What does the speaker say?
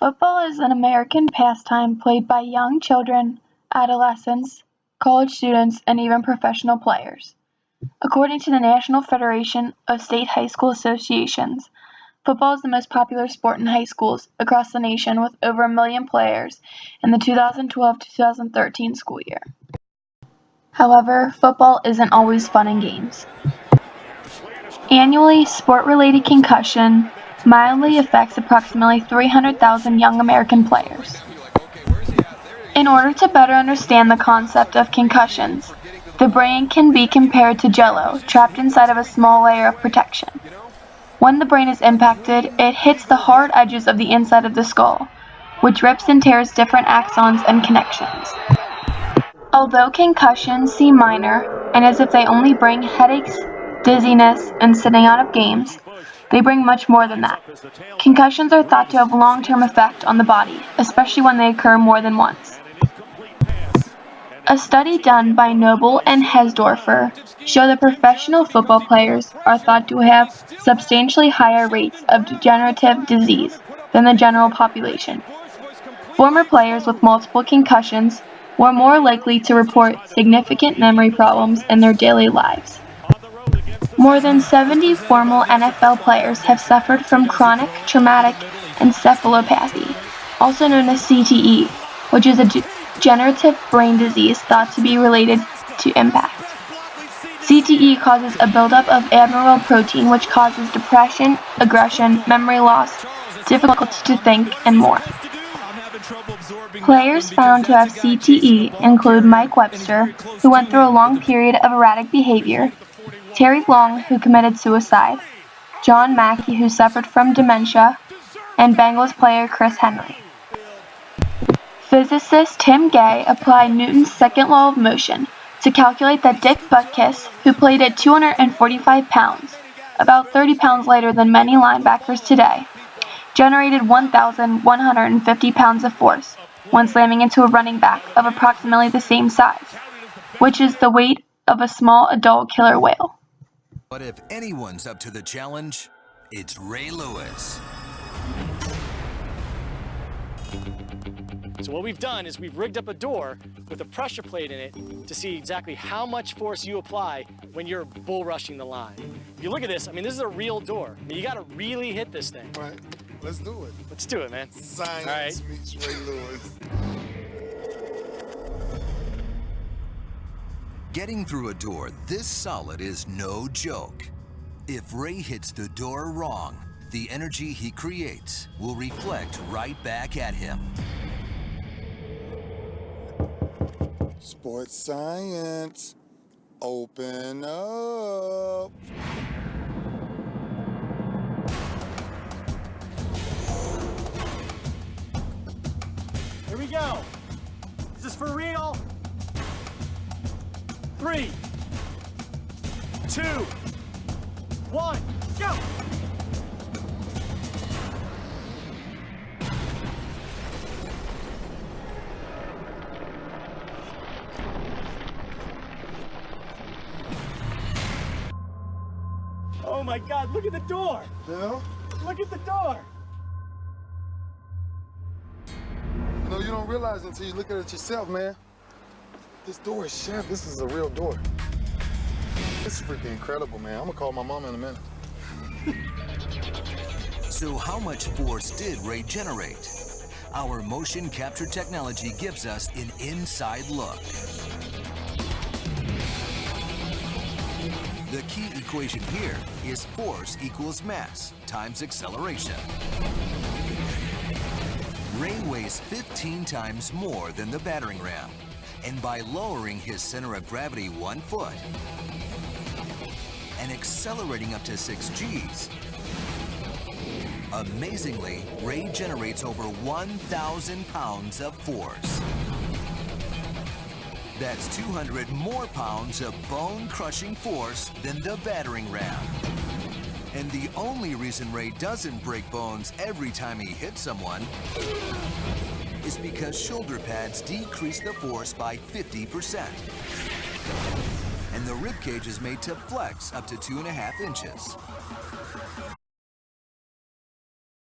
Football is an American pastime played by young children, adolescents, college students, and even professional players. According to the National Federation of State High School Associations, football is the most popular sport in high schools across the nation with over 1 million players in the 2012-2013 school year. However, football isn't always fun and games. Annually, sport-related concussion mildly affects approximately 300,000 young American players. In order to better understand the concept of concussions, the brain can be compared to jello trapped inside of a small layer of protection. When the brain is impacted, it hits the hard edges of the inside of the skull, which rips and tears different axons and connections. Although concussions seem minor, and as if they only bring headaches, dizziness, and sitting out of games, they bring much more than that. Concussions are thought to have a long-term effect on the body, especially when they occur more than once. A study done by Noble and Hesdorfer showed that professional football players are thought to have substantially higher rates of degenerative disease than the general population. Former players with multiple concussions were more likely to report significant memory problems in their daily lives. More than 70 former NFL players have suffered from chronic traumatic encephalopathy, also known as CTE, which is a degenerative brain disease thought to be related to impact. CTE causes a buildup of abnormal protein which causes depression, aggression, memory loss, difficulty to think, and more. Players found to have CTE include Mike Webster, who went through a long period of erratic behavior, Terry Long, who committed suicide, John Mackey, who suffered from dementia, and Bengals player Chris Henry. Physicist Tim Gay applied Newton's second law of motion to calculate that Dick Butkus, who played at 245 pounds, about 30 pounds lighter than many linebackers today, generated 1,150 pounds of force when slamming into a running back of approximately the same size, which is the weight of a small adult killer whale. But if anyone's up to the challenge, it's Ray Lewis. So what we've done is we've rigged up a door with a pressure plate in it to see exactly how much force you apply when you're bull rushing the line. If you look at this, I mean, this is a real door. I mean, you got to really hit this thing. Right. Let's do it. Let's do it, man. Science meets Ray Lewis. Getting through a door this solid is no joke. If Ray hits the door wrong, the energy he creates will reflect right back at him. Sports science, open up. Here we go. Is this for real? 3, 2, 1, go! Oh my God, look at the door! Yeah? Look at the door! You know, you don't realize until you look at it yourself, man. This door is chef. This is a real door. This is freaking incredible, man. I'm gonna call my mom in a minute. So how much force did Ray generate? Our motion capture technology gives us an inside look. The key equation here is force equals mass times acceleration. Ray weighs 15 times more than the battering ram, and by lowering his center of gravity 1 foot and accelerating up to 6 Gs, amazingly, Ray generates over 1,000 pounds of force. That's 200 more pounds of bone-crushing force than the battering ram. And the only reason Ray doesn't break bones every time he hits someone is because shoulder pads decrease the force by 50%. And the ribcage is made to flex up to 2.5 inches.